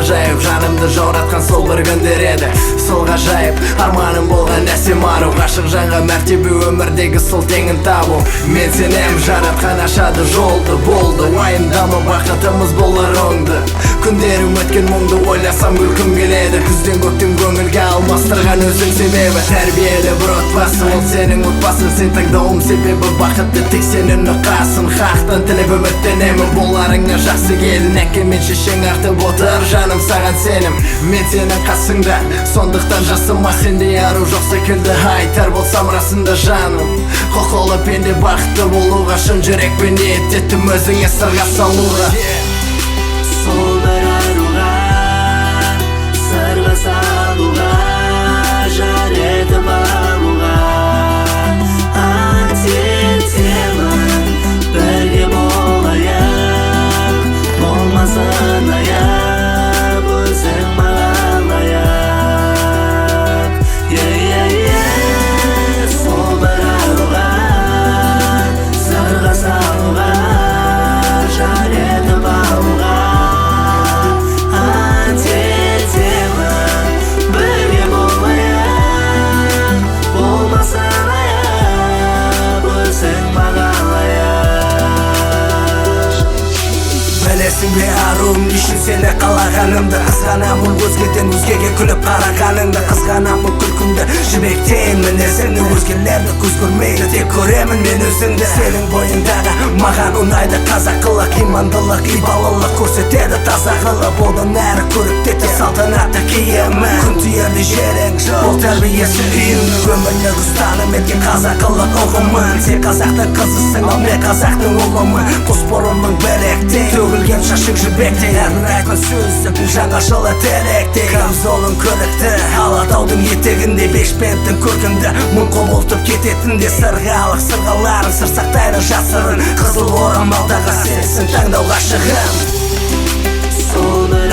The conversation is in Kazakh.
ғажайып, жанымды жауратқан сол бір күндер еді. Сол ғажайып, арманым болған әсем ару, ғашық жанға мәртебе өмірдегі сол теңін табу. Мен сенем, жаратқан ашады жолды, болды уайымдама, бақытымыз болар оңды. Күндерім өткен мұңды ойласам күлкім келеді. Күзден көктем көңілге алмастырған өзің себебі. Тәрбиелі бір отбасы, ол сенің отбасың. Сен таңдауым себебі, бақытты тек сенің нұқасың. Хақтан тілеп үміттенемін, боларыңа жақсы келін. Әке мен шешең артып отыр, жаным саған сенім. Мен сенің қасыңда, сондықтан жасыма. Сендей ару жоқ секілді айтар болсам расында жаным. Құқылы пенде бақытты болуға, шын жүрекпен ниет еттім өзіңе сырға салуға. Сол бір аруға, сырға салуға, жар етіп алуға ант етемін. Бірге болайық, болмасын аяп, өзің маған лайық. Сол бір аруға, сырға салуға, жар етіп алуға Білесің бе аруым, нешін сені қалағанымды. Қызғанамын өзгеден өзгеге күліп қарағаныңды. Қызғанамын күлкімді жібектейін міне сені. Өзгелерді көз көрмейді, тек көремін мен өзіңді. Сенің бойындағы маған ұнайды қазақылық, имандылық, ибалылық көрсетеді таза қылып. Одан әрі көріктетті салтанатты киімі. Күн тиерді жерің, ол тәрбиесі үйіңнің. Өмірлік ұстаным еткен қазақылық ұғымын. Сен қазақтың қызысың, ал мен қазақтың ұлымын. Қос бұрымның біректей, төгілген шашың жібектей. Әрбір айтқан сөзің жаңашылы теректей. Камзолың көрікті, Алатаудың етегінде бешпенттің көркіңді мұң құбылтып кететінде. Сырғалық сырғаларың сыр сақтайды жасырын. Қызыл орамалдағы сенсің таңдау ғашығым. Сол бір